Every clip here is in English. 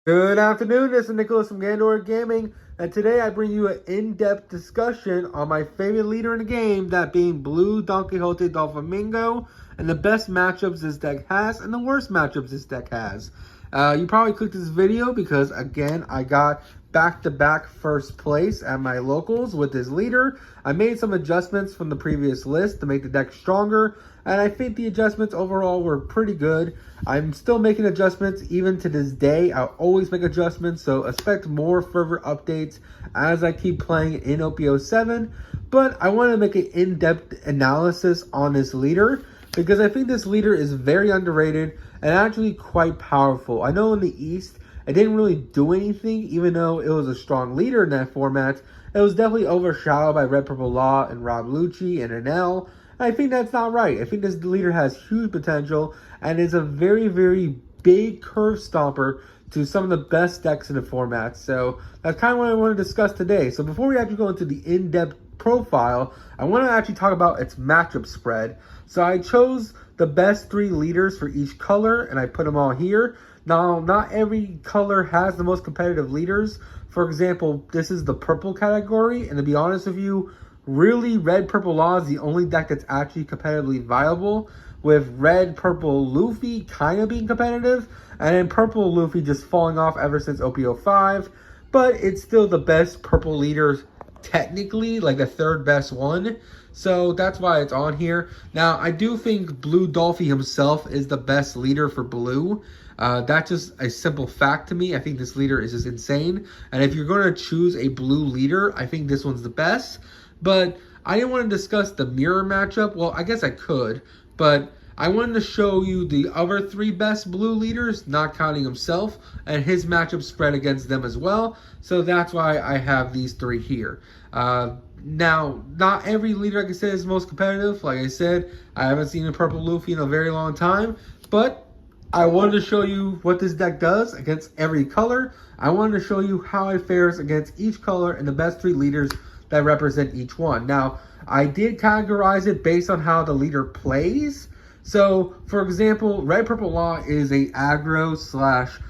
Good afternoon, this is Nicholas from Gandor Gaming, and today I bring you an in-depth discussion on my favorite leader in the game, that being Blue Donquixote Doflamingo, and the best matchups this deck has, and the worst matchups this deck has. You probably clicked this video because, again, I got back-to-back first place at my locals with this leader. I made some adjustments from the previous list to make the deck stronger, and I think the adjustments overall were pretty good. I'm still making adjustments even to this day. I'll always make adjustments, so expect more further updates as I keep playing in OP07. But I want to make an in-depth analysis on this leader because I think this leader is very underrated and actually quite powerful. I know in the East, it didn't really do anything, even though it was a strong leader in that format. It was definitely overshadowed by Red Purple Law and Rob Lucci and NL. I think that's not right. I think this leader has huge potential and is a very, very big curve stomper to some of the best decks in the format. So that's kind of what I want to discuss today. So before we actually go into the in-depth profile, I want to actually talk about its matchup spread. So I chose the best 3 leaders for each color and I put them all here. Now, not every color has the most competitive leaders. For example, this is the purple category, and to be honest with you, really, Red Purple Law is the only deck that's actually competitively viable, with Red Purple Luffy kind of being competitive, and then Purple Luffy just falling off ever since OP05, but it's still the best purple leader technically, like the 3rd best one, so that's why it's on here. Now, I do think Blue Dolphy himself is the best leader for blue. That's just a simple fact to me. I think this leader is just insane, and if you're going to choose a blue leader, I think this one's the best. But I didn't want to discuss the mirror matchup. Well, I guess I could, but I wanted to show you the other 3 best blue leaders, not counting himself, and his matchup spread against them as well. So that's why I have these 3 here. Now, not every leader, like I said, is most competitive. Like I said, I haven't seen a Purple Luffy in a very long time, but I wanted to show you what this deck does against every color. I wanted to show you how it fares against each color and the best 3 leaders that represent each one. Now, I did categorize it based on how the leader plays. So, for example, Red Purple Law is a aggro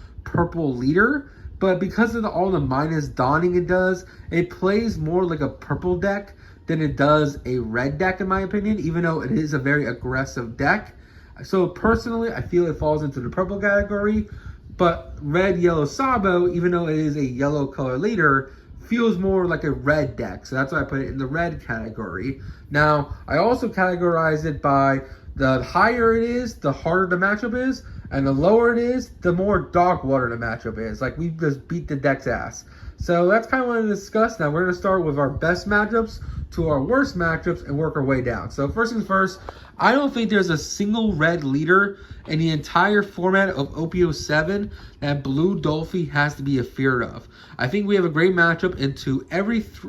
/ purple leader, but because of all the minus dawning it does, it plays more like a purple deck than it does a red deck, in my opinion, even though it is a very aggressive deck. So personally, I feel it falls into the purple category, but Red Yellow Sabo, even though it is a yellow color leader, feels more like a red deck, so that's why I put it in the red category. Now, I also categorize it by the higher it is, the harder the matchup is, and the lower it is, the more dog water the matchup is. Like, we just beat the deck's ass. So that's kind of what I want to discuss. Now, we're going to start with our best matchups to our worst matchups and work our way down. So first things first, I don't think there's a single red leader in the entire format of OP07 that Blue Dolphy has to be afeared of. I think we have a great matchup into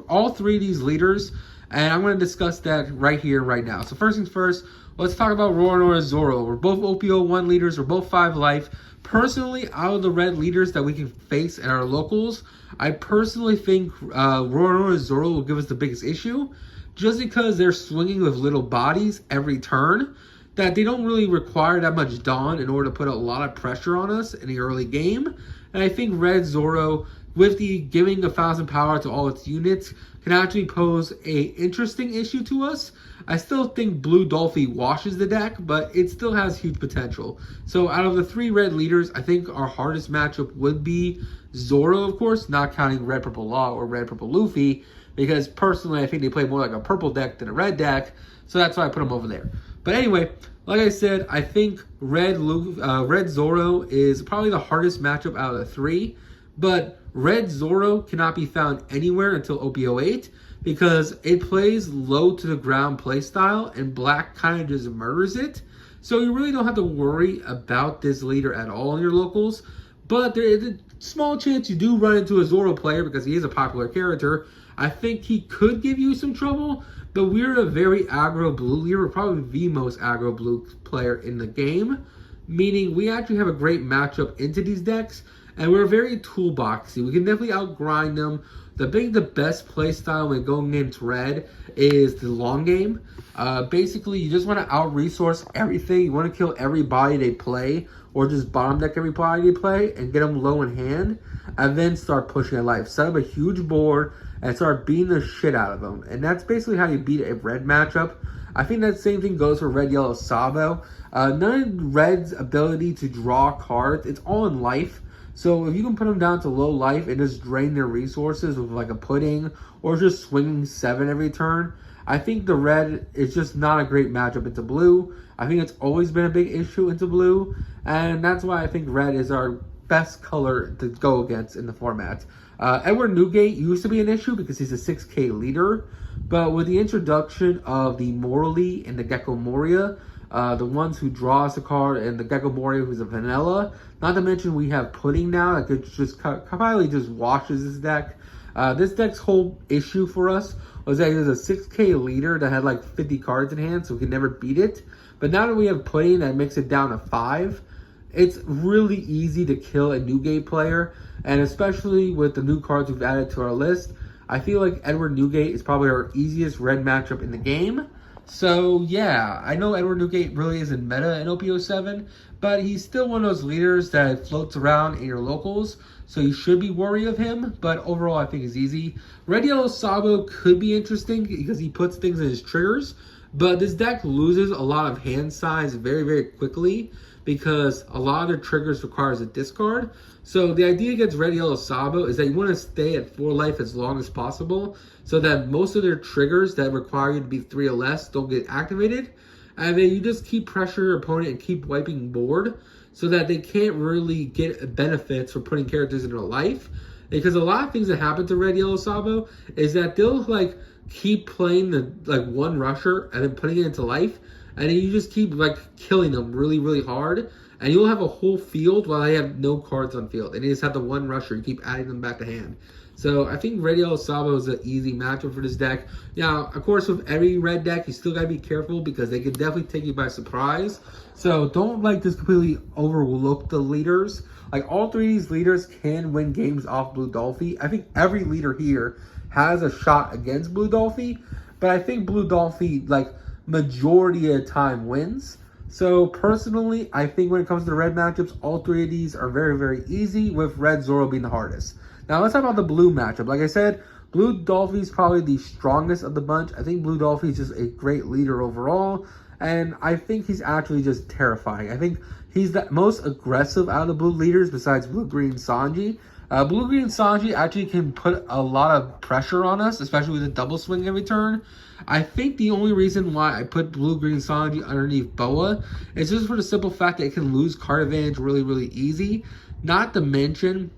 all 3 of these leaders, and I'm going to discuss that right here, right now. So first things first, let's talk about Roronoa Zoro. We're both OP01 leaders. We're both 5 life. Personally, out of the red leaders that we can face in our locals, I personally think Roronoa Zoro will give us the biggest issue, just because they're swinging with little bodies every turn, that they don't really require that much Dawn in order to put a lot of pressure on us in the early game. And I think Red Zoro, with the giving 1,000 power to all its units, can actually pose a interesting issue to us. I still think Blue Dolphy washes the deck, but it still has huge potential. So out of the 3 red leaders, I think our hardest matchup would be Zoro, of course, not counting Red Purple Law or Red Purple Luffy, because personally I think they play more like a purple deck than a red deck, so that's why I put them over there. But anyway, like I said, I think Red Zoro is probably the hardest matchup out of the 3, but Red Zoro cannot be found anywhere until OP08 because it plays low to the ground playstyle and black kind of just murders it. So you really don't have to worry about this leader at all in your locals, but there is a small chance you do run into a Zoro player because he is a popular character. I think he could give you some trouble, but we're a very aggro blue leader. We're probably the most aggro blue player in the game, meaning we actually have a great matchup into these decks. and we're very toolboxy. We can definitely outgrind them. The best play style when going against red is the long game. Basically, you just want to out-resource everything. You want to kill every body they play, or just bottom deck every body they play, and get them low in hand, and then start pushing at life. Set up a huge board, and start beating the shit out of them. And that's basically how you beat a red matchup. I think that same thing goes for red, yellow, Sabo. None of red's ability to draw cards, it's all in life. So if you can put them down to low life and just drain their resources with like a pudding or just swinging 7 every turn, I think the red is just not a great matchup into blue. I think it's always been a big issue into blue, and that's why I think red is our best color to go against in the format. Edward Newgate used to be an issue because he's a 6K leader, but with the introduction of the Morley and the Gecko Moria, the ones who draws a card, and the Gecko Moria who's a vanilla, not to mention we have Pudding now that could just probably just washes this deck. This deck's whole issue for us was that it was a 6K leader that had like 50 cards in hand, so we could never beat it. But now that we have Pudding that makes it down to 5, it's really easy to kill a Newgate player, and especially with the new cards we've added to our list, I feel like Edward Newgate is probably our easiest red matchup in the game. So yeah, I know Edward Newgate really isn't meta in OP07, but he's still one of those leaders that floats around in your locals, so you should be worried of him, but overall I think he's easy. Red Yellow Sabo could be interesting because he puts things in his triggers, but this deck loses a lot of hand size very, very quickly because a lot of their triggers requires a discard. So the idea against Red Yellow Sabo is that you want to stay at 4 life as long as possible so that most of their triggers that require you to be 3 or less don't get activated. And then you just keep pressure your opponent and keep wiping board so that they can't really get benefits for putting characters in their life. Because a lot of things that happen to Red Yellow Sabo is that they'll like keep playing the like one rusher and then putting it into life, and then you just keep like killing them really, really hard, and you'll have a whole field while they have no cards on field, and you just have the one rusher. You keep adding them back to hand. So I think Red Yellow Sabo is an easy matchup for this deck. Now, of course, with every red deck, you still gotta be careful because they can definitely take you by surprise. So don't like just completely overlook the leaders. Like all 3 of these leaders can win games off Blue Dolphy. I think every leader here has a shot against Blue Dolphy, but I think Blue Dolphy like majority of the time wins. So personally, I think when it comes to the red matchups, all 3 of these are very, very easy, with Red Zoro being the hardest. Now let's talk about the blue matchup. Like I said, Blue Dolphy is probably the strongest of the bunch. I think Blue Dolphy is just a great leader overall, and I think he's actually just terrifying. I think he's the most aggressive out of the blue leaders besides Blue-Green Sanji. Blue-Green Sanji actually can put a lot of pressure on us, especially with a double swing every turn. I think the only reason why I put Blue-Green Sanji underneath Boa is just for the simple fact that it can lose card advantage really, really easy. Not to mention,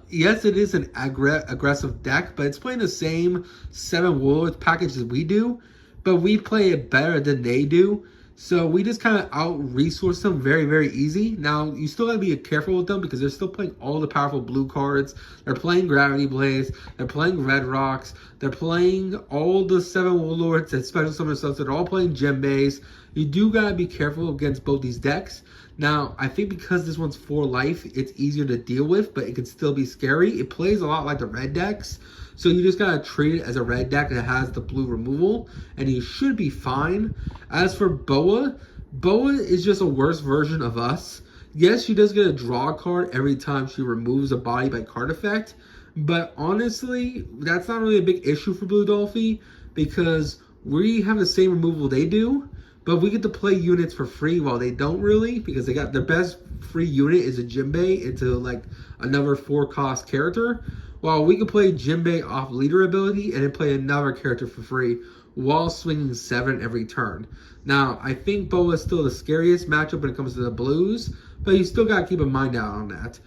yes, it is an aggressive deck, but it's playing the same 7 Warlords package as we do, but we play it better than they do. So we just kind of out-resource them very, very easy. Now, you still got to be careful with them because they're still playing all the powerful blue cards. They're playing Gravity Blades. They're playing Red Rocks. They're playing all the 7 Warlords and Special Summon stuff. So they're all playing Djembes. You do got to be careful against both these decks. Now, I think because this one's 4 life, it's easier to deal with, but it can still be scary. It plays a lot like the red decks. So you just gotta treat it as a red deck that has the blue removal, and you should be fine. As for Boa, Boa is just a worse version of us. Yes, she does get a draw card every time she removes a body by card effect, but honestly, that's not really a big issue for Blue Dolphy because we have the same removal they do, but we get to play units for free while they don't really, because they got their best free unit is a Djembe into like another 4-cost character. While we can play Djembe off leader ability and then play another character for free while swinging 7 every turn. Now, I think Boa is still the scariest matchup when it comes to the blues, but you still got to keep a mind out on that.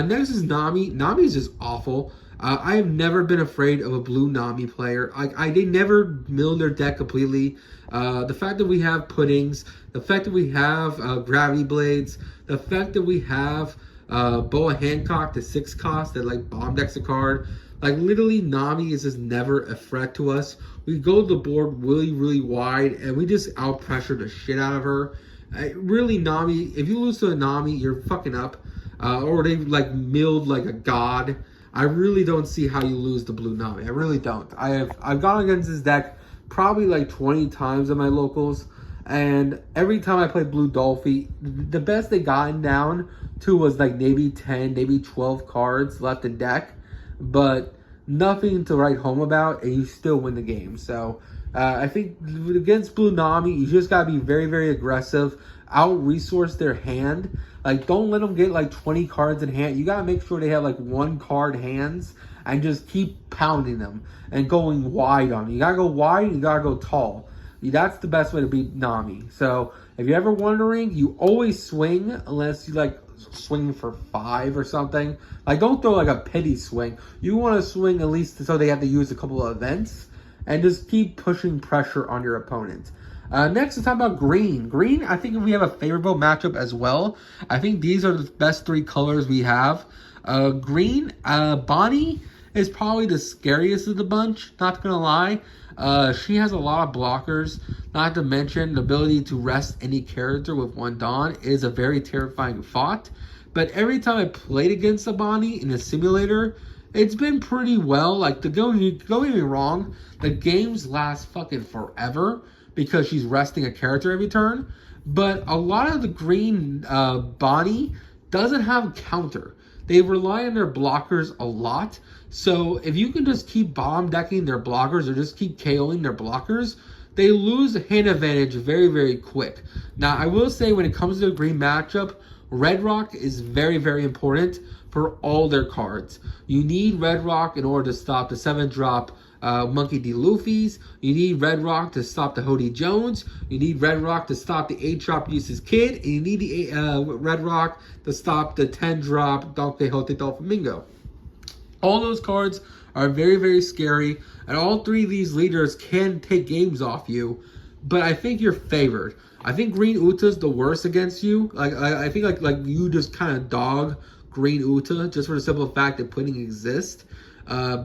Next is Nami. Nami is just awful. I have never been afraid of a blue Nami player. They never milled their deck completely. The fact that we have Puddings, the fact that we have Gravity Blades, the fact that we have Boa Hancock, the 6 cost that like bomb decks a card. Like literally Nami is just never a threat to us. We go to the board really, really wide and we just out pressure the shit out of her. Really Nami, if you lose to a Nami, you're fucking up. or they like milled like a god, I really don't see how you lose the blue Nami. I really don't. I've gone against this deck probably like 20 times in my locals, and every time I played blue Dolphy, the best they gotten down to was like maybe 10, maybe 12 cards left in deck, but nothing to write home about, and you still win the game. So I think against blue Nami, you just gotta be very, very aggressive, out-resource their hand. Like, don't let them get like 20 cards in hand. You gotta make sure they have like 1 card hands, and just keep pounding them and going wide on them. You gotta go wide, you gotta go tall. That's the best way to beat Nami. So if you're ever wondering, you always swing unless you like swing for 5 or something. Like, don't throw like a pity swing. You want to swing at least so they have to use a couple of events, and just keep pushing pressure on your opponent. Next, let's talk about green. Green, I think we have a favorable matchup as well. I think these are the best 3 colors we have. Green, Bonnie is probably the scariest of the bunch, not gonna lie. She has a lot of blockers, not to mention the ability to rest any character with 1 Dawn is a very terrifying thought. But every time I played against a Bonnie in a simulator, it's been pretty well. Like, don't get me wrong, the games last fucking forever because she's resting a character every turn. But a lot of the green Bonnie doesn't have counter. They rely on their blockers a lot. So if you can just keep bomb decking their blockers or just keep KOing their blockers, they lose hand advantage very, very quick. Now, I will say when it comes to a green matchup, Red Rock is very, very important for all their cards. You need Red Rock in order to stop the 7-drop Monkey D. Luffy's. You need Red Rock to stop the Hody Jones. You need Red Rock to stop the 8-drop Uses Kid. And you need the Red Rock to stop the 10-drop Donquixote Doflamingo. All those cards are very, very scary, and all 3 of these leaders can take games off you, but I think you're favored. I think Green Uta's the worst against you. I think like you just kind of dog Green Uta just for the simple fact that Pudding exists.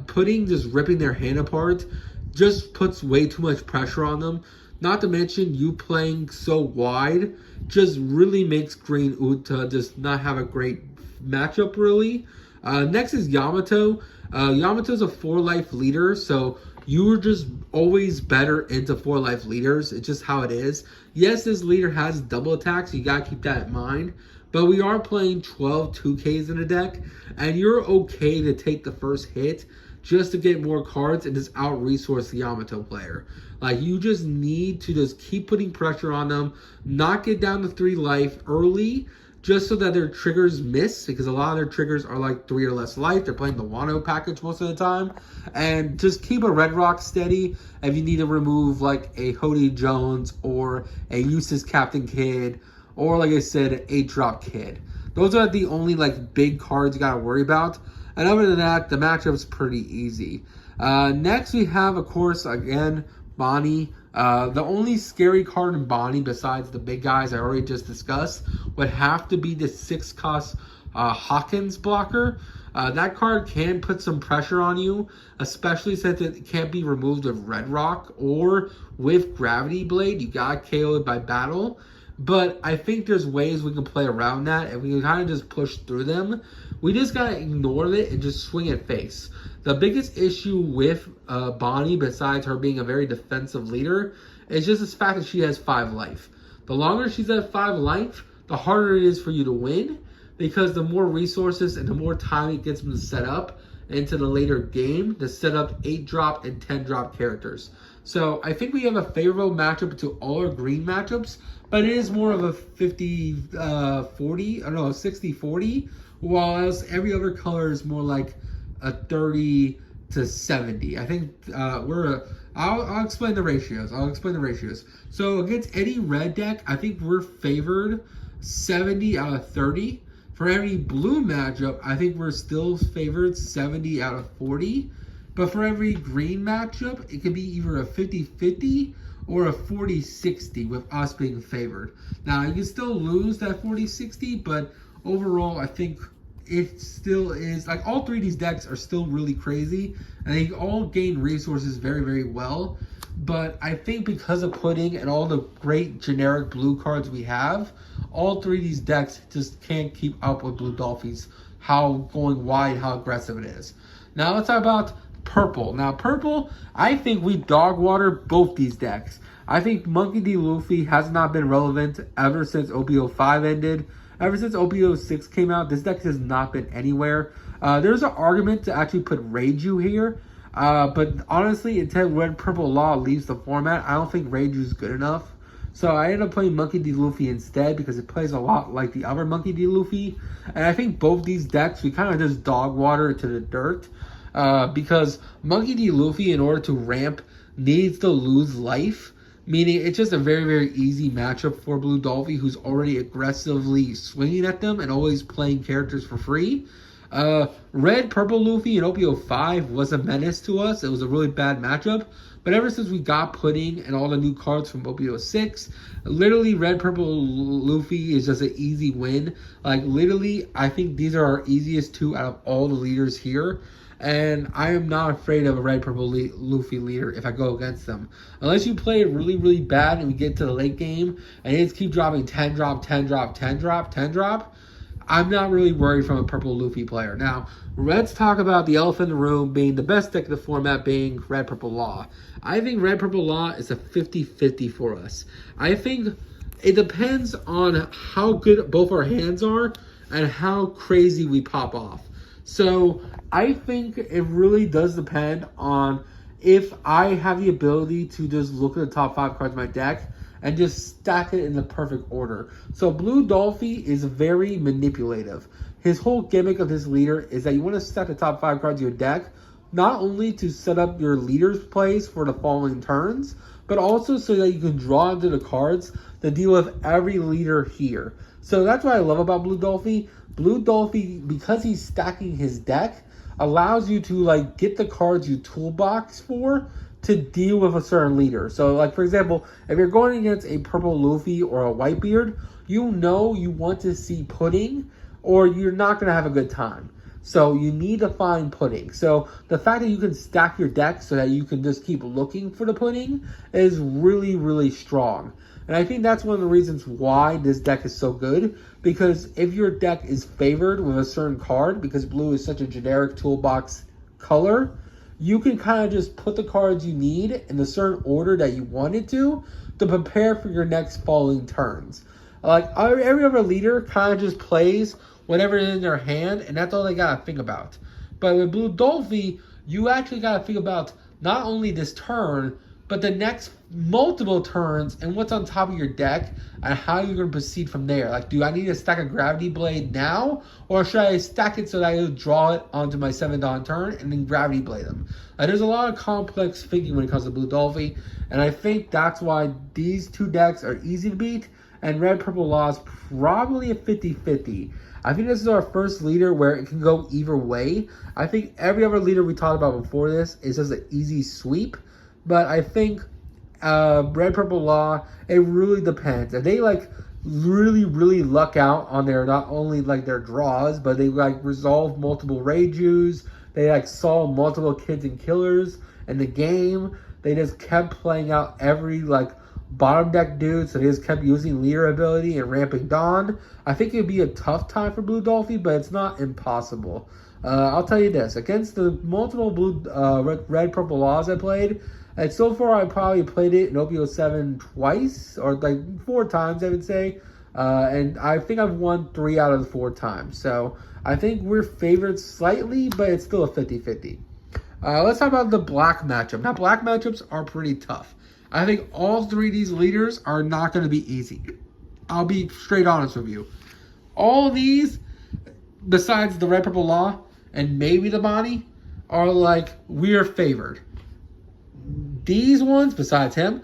Pudding just ripping their hand apart just puts way too much pressure on them. Not to mention you playing so wide just really makes Green Uta just not have a great matchup really. Next is Yamato. Yamato's a 4-life leader, so you're just always better into 4-life leaders. It's just how it is. Yes, this leader has double attacks, so you gotta keep that in mind. But we are playing 12 2Ks in a deck, and you're okay to take the first hit just to get more cards and just out-resource the Yamato player. Like, you just need to just keep putting pressure on them, not get down to 3 life early, just so that their triggers miss, because a lot of their triggers are like 3 or less life. They're playing the Wano package most of the time. And just keep a Red Rock steady if you need to remove like a Hody Jones or a Useless Captain Kid, or like I said, an 8-drop Kid. Those are the only like big cards you gotta worry about. And other than that, the matchup's pretty easy. Next we have, of course, again, Bonnie. The only scary card in Bonnie, besides the big guys I already just discussed, would have to be the 6-cost Hawkins blocker. That card can put some pressure on you, especially since it can't be removed with Red Rock or with Gravity Blade. You gotta KO it by battle. But I think there's ways we can play around that, and we can kind of just push through them. We just gotta ignore it and just swing at face. The biggest issue with Bonnie, besides her being a very defensive leader, is just the fact that she has 5 life. The longer she's at 5 life, the harder it is for you to win, because the more resources and the more time it gets them to set up into the later game to set up 8-drop and 10-drop characters. So I think we have a favorable matchup to all our green matchups, but it is more of a 50-40, I don't know, 60-40, while every other color is more like a 30-70. I think I'll explain the ratios. So against any red deck, I think we're favored 70 out of 30. For every blue matchup, I think we're still favored 70 out of 40. But for every green matchup, it could be either a 50-50 or a 40-60 with us being favored. Now, you can still lose that 40-60, but overall, I think it still is, like, all 3 of these decks are still really crazy, and they all gain resources very, very well. But I think because of pudding and all the great generic blue cards we have, all three of these decks just can't keep up with Blue Dolphins, how going wide, how aggressive it is. Now let's talk about purple. Now purple, I think we dog water both these decks. I think Monkey D. Luffy has not been relevant ever since OP05 ended. Ever since OP06 came out, this deck has not been anywhere. There's an argument to actually put Reiju here. But honestly, until Red Purple Law leaves the format, I don't think Reiju is good enough. So I ended up playing Monkey D. Luffy instead because it plays a lot like the other Monkey D. Luffy. And I think both these decks, we kind of just dog water to the dirt. Because Monkey D. Luffy, in order to ramp, needs to lose life. Meaning it's just a very, very easy matchup for Blue Dolphy, who's already aggressively swinging at them and always playing characters for free. Red Purple Luffy in OP05 was a menace to us. It was a really bad matchup. But ever since we got Pudding and all the new cards from OP06, literally Red Purple Luffy is just an easy win. Like literally, I think these are our easiest two out of all the leaders here. And I am not afraid of a Red Purple Luffy leader if I go against them. Unless you play it really, really bad and we get to the late game and they just keep dropping 10 drop, 10 drop, 10 drop, 10 drop, I'm not really worried from a Purple Luffy player. Now, let's talk about the elephant in the room being the best deck of the format being Red Purple Law. I think Red Purple Law is a 50-50 for us. I think it depends on how good both our hands are and how crazy we pop off. So I think it really does depend on if I have the ability to just look at the top 5 cards of my deck and just stack it in the perfect order. So Blue Dolphy is very manipulative. His whole gimmick of his leader is that you want to stack the top 5 cards of your deck, not only to set up your leader's plays for the following turns, but also so that you can draw into the cards to deal with every leader here. So that's what I love about Blue Dolphy. Blue Dolphy, because he's stacking his deck, allows you to like get the cards you toolbox for to deal with a certain leader. So like for example, if you're going against a Purple Luffy or a Whitebeard, you know you want to see Pudding or you're not going to have a good time. So you need to find Pudding. So the fact that you can stack your deck so that you can just keep looking for the Pudding is really, really strong. And I think that's one of the reasons why this deck is so good. Because if your deck is favored with a certain card, because blue is such a generic toolbox color, you can kind of just put the cards you need in the certain order that you wanted to prepare for your next following turns. Like every other leader kind of just plays whatever is in their hand, and that's all they gotta think about. But with Blue Dolphy, you actually gotta think about not only this turn, but the next multiple turns and what's on top of your deck and how you're going to proceed from there. Like, do I need to stack a Gravity Blade now? Or should I stack it so that I'll draw it onto my 7 Dawn turn and then Gravity Blade them? There's a lot of complex thinking when it comes to Blue Dolphy. And I think that's why these two decks are easy to beat. And Red Purple Law is probably a 50-50. I think this is our first leader where it can go either way. I think every other leader we talked about before this is just an easy sweep. But I think Red Purple Law, it really depends. And they like really, really luck out on their not only like their draws, but they like resolve multiple Reijus. They like solve multiple kids and killers in the game. They just kept playing out every like bottom deck dude, so they just kept using leader ability and ramping Dawn. I think it'd be a tough time for Blue Dolphy, but it's not impossible. I'll tell you this, against the multiple blue red purple laws I played, and so far I probably played it in OP07 twice, or like 4 times I would say, and I think I've won 3 out of the 4 times. So I think we're favored slightly, but it's still a 50-50. Let's talk about the black matchup. Now black matchups are pretty tough. I think all 3 of these leaders are not going to be easy. I'll be straight honest with you. All of these, besides the red purple law and maybe the Bonnie, are like we're favored. These ones, besides him,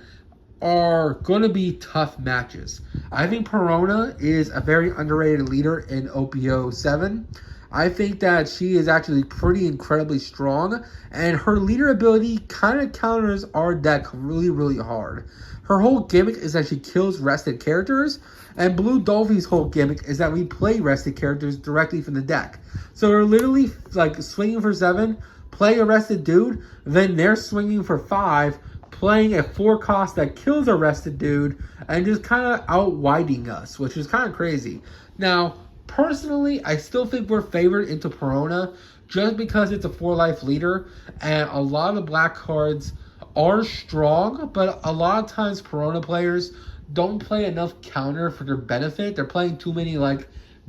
are going to be tough matches. I think Perona is a very underrated leader in OP07. I think that she is actually pretty incredibly strong, and her leader ability kind of counters our deck really, really hard. Her whole gimmick is that she kills rested characters, and Blue Dolphy's whole gimmick is that we play rested characters directly from the deck. So we're literally like swinging for 7, play a rested dude, then they're swinging for 5, playing a 4 cost that kills a rested dude and just kind of out-whiting us, which is kind of crazy. Now, personally, I still think we're favored into Perona just because it's a 4 life leader, and a lot of black cards are strong, but a lot of times Perona players don't play enough counter for their benefit. They're playing too many like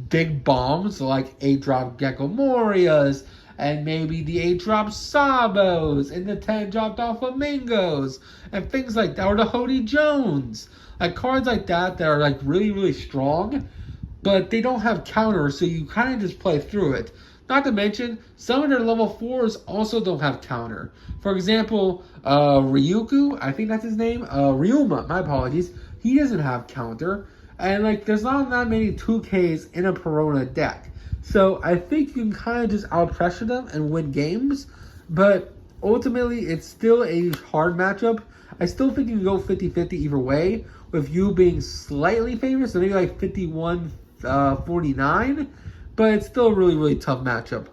big bombs, like 8-drop Gecko Morias, and maybe the 8-drop Sabos, and the 10-drop Doflamingos, and things like that, or the Hody Jones. Like cards like that are like really, really strong, but they don't have counter, so you kind of just play through it. Not to mention, some of their level 4s also don't have counter. For example, Ryuku, I think that's his name, Ryuma, my apologies, he doesn't have counter. And like, there's not that many 2Ks in a Perona deck. So I think you can kind of just out-pressure them and win games. But ultimately, it's still a hard matchup. I still think you can go 50-50 either way, with you being slightly favored, so maybe like 51-49. But it's still a really, really tough matchup.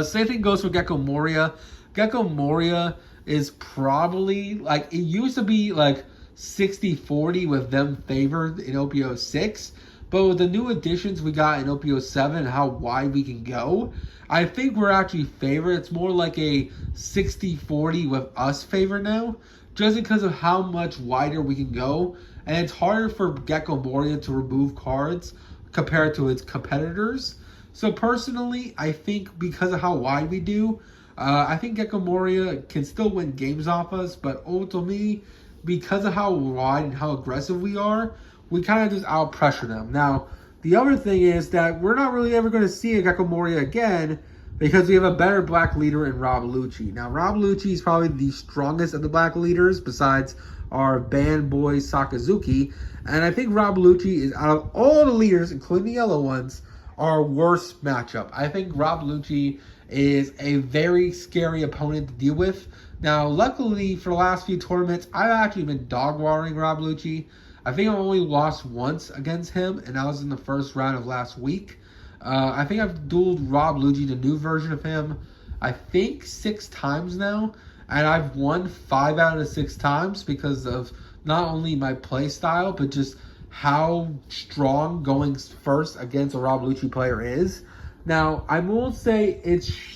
Same thing goes for Gecko Moria. Gecko Moria is probably, like, it used to be like 60-40 with them favored in OP06. But with the new additions we got in OP07 and how wide we can go, I think we're actually favored. It's more like a 60-40 with us favored now, just because of how much wider we can go. And it's harder for Gecko Moria to remove cards compared to its competitors. So personally, I think because of how wide we do, I think Gecko Moria can still win games off us, but ultimately, because of how wide and how aggressive we are, we kind of just out-pressure them. Now, the other thing is that we're not really ever going to see a Gecko Moria again because we have a better black leader in Rob Lucci. Now, Rob Lucci is probably the strongest of the black leaders besides our band boy Sakazuki. And I think Rob Lucci is, out of all the leaders, including the yellow ones, our worst matchup. I think Rob Lucci is a very scary opponent to deal with. Now, luckily, for the last few tournaments, I've actually been dog-watering Rob Lucci. I think I've only lost once against him, and that was in the first round of last week. I think I've dueled Rob Lucci, the new version of him, I think 6 times now. And I've won 5 out of the 6 times because of not only my play style, but just how strong going first against a Rob Lucci player is. Now, I will say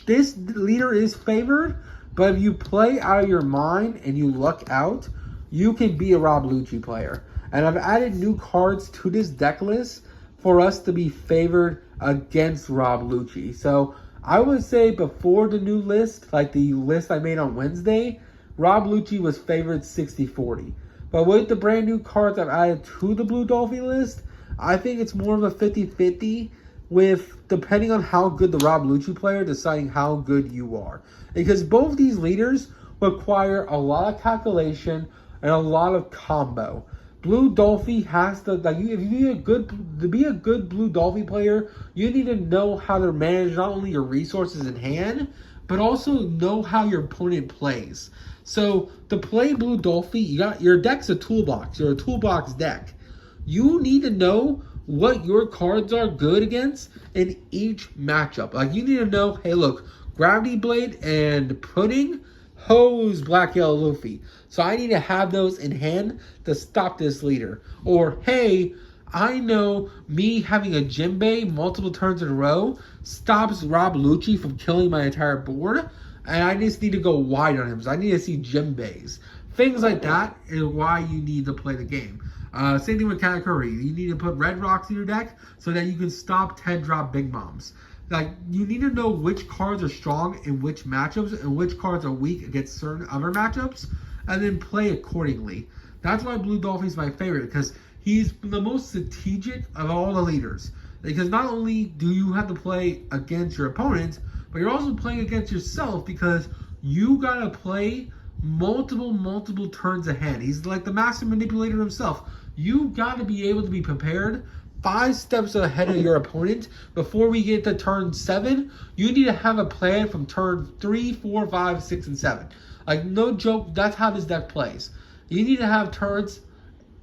this leader is favored, but if you play out of your mind and you luck out, you can be a Rob Lucci player. And I've added new cards to this deck list for us to be favored against Rob Lucci. So I would say before the new list, like the list I made on Wednesday, Rob Lucci was favored 60-40. But with the brand new cards I've added to the Blue Dolphin list, I think it's more of a 50-50 with, depending on how good the Rob Lucci player, deciding how good you are. Because both these leaders require a lot of calculation and a lot of combo. Blue Dolphin has to, like, if you need to be a good Blue Dolphin player, you need to know how to manage not only your resources in hand, but also know how your opponent plays. So to play Blue Dolphin, your deck's a toolbox. You're a toolbox deck. You need to know what your cards are good against in each matchup. Like, you need to know, hey, look, Gravity Blade and Pudding hose Black Yellow Luffy. So I need to have those in hand to stop this leader. Or, hey, I know me having a Jinbei multiple turns in a row stops Rob Lucci from killing my entire board, and I just need to go wide on him. So I need to see Jinbeis. Things like that is why you need to play the game. Same thing with Katakuri. You need to put red rocks in your deck so that you can stop 10-drop big bombs. Like, you need to know which cards are strong in which matchups and which cards are weak against certain other matchups, and then play accordingly. That's why Blue Dolphin is my favorite, because he's the most strategic of all the leaders. Because not only do you have to play against your opponent, but you're also playing against yourself, because you gotta play multiple turns ahead. He's like the master manipulator himself. You gotta be able to be prepared 5 steps ahead of your opponent before we get to turn 7. You need to have a plan from turn 3, 4, 5, 6, and 7. Like, no joke, that's how this deck plays. You need to have turns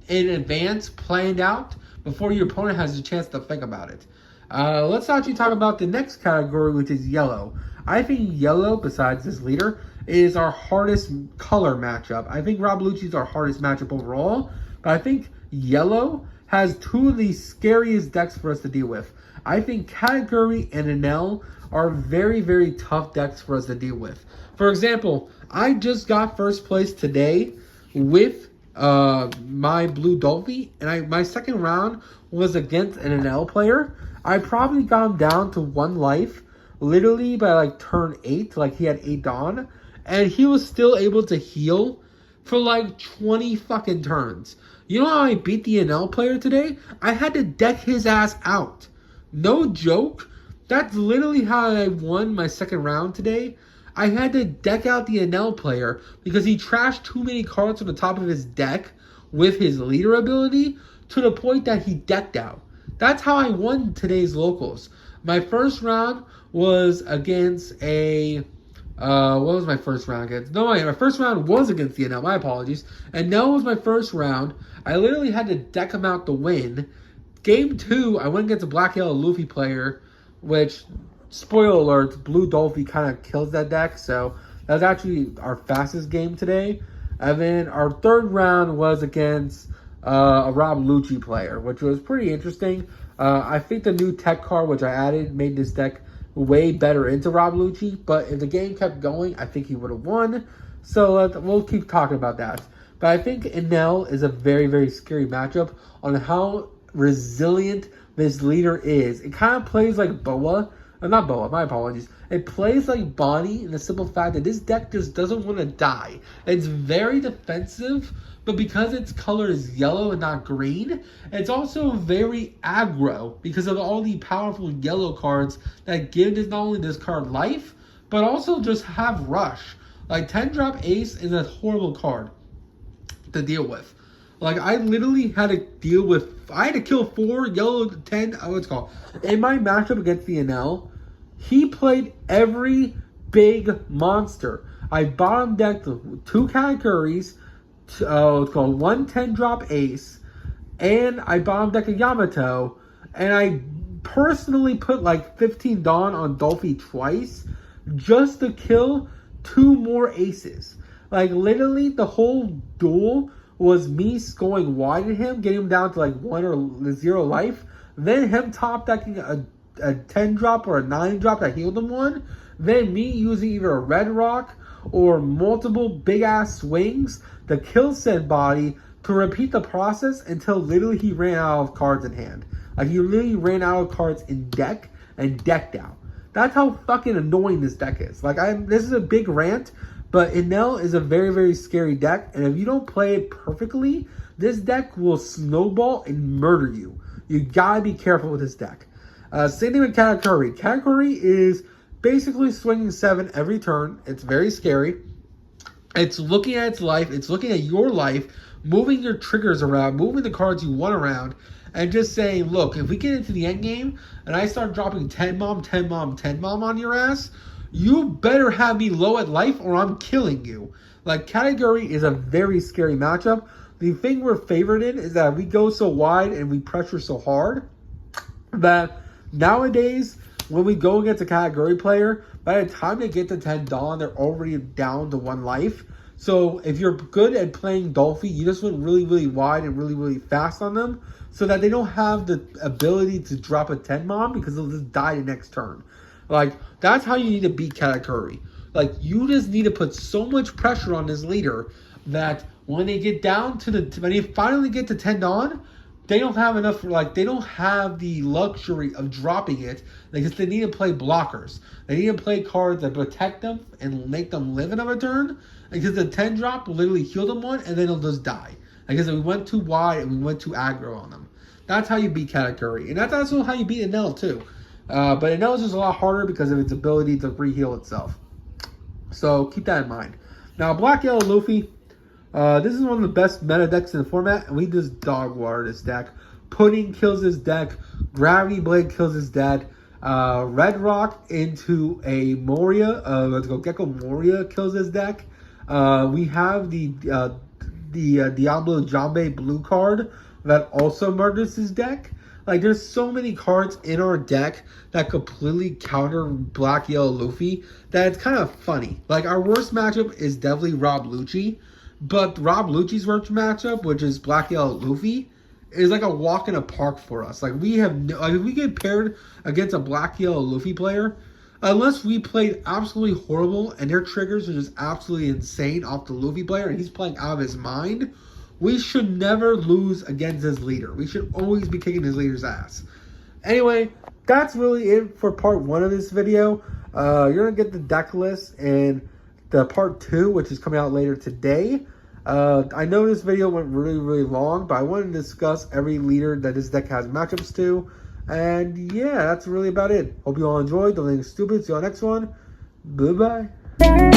in advance planned out before your opponent has a chance to think about it. Let's actually talk about the next category, which is yellow. I think yellow, besides this leader, is our hardest color matchup. I think Rob Lucci's our hardest matchup overall, but I think yellow has two of the scariest decks for us to deal with. I think Category and Enel are very, very tough decks for us to deal with. For example, I just got first place today with my blue Dolphy, and my second round was against an Enel player. I probably got him down to 1 life, literally by like turn 8, like he had 8 Dawn, and he was still able to heal for like 20 fucking turns. You know how I beat the Enel player today? I had to deck his ass out. No joke. That's literally how I won my second round today. I had to deck out the Enel player because he trashed too many cards on the top of his deck with his leader ability to the point that he decked out. That's how I won today's locals. My first round was against a... what was my first round against? No, my first round was against the Enel. My apologies. And Enel was my first round. I literally had to deck him out to win. Game 2, I went against a Black Yellow Luffy player, which, spoiler alert, Blue Dolphy kind of kills that deck. So that was actually our fastest game today. And then our third round was against a Rob Lucci player, which was pretty interesting. I think the new tech card, which I added, made this deck way better into Rob Lucci. But if the game kept going, I think he would have won. So we'll keep talking about that. But I think Enel is a very, very scary matchup on how resilient this leader is. It kind of plays like Boa. Not Boa, my apologies. It plays like Bonnie in the simple fact that this deck just doesn't want to die. It's very defensive, but because its color is yellow and not green, it's also very aggro because of all the powerful yellow cards that give this, not only this card life, but also just have rush. Like 10-drop Ace is a horrible card to deal with. Like, I literally had to deal with... I had to kill 4 yellow 10... what's it called? In my matchup against the Enel, he played every big monster. I bottom decked 2 categories. It's called 1 10-drop Ace. And I bottom decked a Yamato. And I personally put like 15 Dawn on Dolphy twice just to kill 2 more Aces. Like, literally, the whole duel was me going wide at him, getting him down to like 1 or 0 life, then him top decking a 10 drop or a 9 drop that healed him 1, then me using either a red rock or multiple big ass swings to kill said body to repeat the process until literally he ran out of cards in hand. Like, he literally ran out of cards in deck and decked out. That's how fucking annoying this deck is. Like, this is a big rant, but Enel is a very, very scary deck, and if you don't play it perfectly, this deck will snowball and murder you. You gotta be careful with this deck. Same thing with Katakuri. Katakuri is basically swinging 7 every turn. It's very scary. It's looking at its life. It's looking at your life, moving your triggers around, moving the cards you want around, and just saying, look, if we get into the end game, and I start dropping 10 mom, 10 mom, 10 mom on your ass, you better have me low at life or I'm killing you. Like, Category is a very scary matchup. The thing we're favored in is that we go so wide and we pressure so hard that nowadays, when we go against a Category player, by the time they get to 10 Dawn, they're already down to 1 life. So if you're good at playing Dolphy, you just went really, really wide and really, really fast on them so that they don't have the ability to drop a 10 mom because they'll just die the next turn. Like, that's how you need to beat Katakuri. Like, you just need to put so much pressure on this leader that when they get down to when they finally get to 10 Dawn, they don't have enough, like, they don't have the luxury of dropping it because they need to play blockers. They need to play cards that protect them and make them live another turn because the 10 drop will literally heal them 1 and then they'll just die. Because we went too wide and we went too aggro on them. That's how you beat Katakuri. And that's also how you beat Enel too. But Enel is just a lot harder because of its ability to re-heal itself. So keep that in mind. Now, Black Yellow Luffy. This is one of the best meta decks in the format. And we just dog water this deck. Pudding kills this deck. Gravity Blade kills this deck. Red Rock into a Moria. Let's go. Gecko Moria kills this deck. We have the Diablo Jambe blue card that also murders his deck. Like, there's so many cards in our deck that completely counter Black Yellow Luffy that it's kind of funny. Like, our worst matchup is definitely Rob Lucci, but Rob Lucci's worst matchup, which is Black Yellow Luffy, is like a walk in a park for us. Like, we have no, like, if we get paired against a Black Yellow Luffy player, unless we played absolutely horrible and their triggers are just absolutely insane off the Luffy player and he's playing out of his mind, we should never lose against his leader. We should always be kicking his leader's ass. Anyway, that's really it for part 1 of this video. You're going to get the deck list and the part 2, which is coming out later today. I know this video went really, really long, but I wanted to discuss every leader that this deck has matchups to. And yeah, that's really about it. Hope you all enjoyed. Don't think it's stupid. See you on the next one. Bye-bye.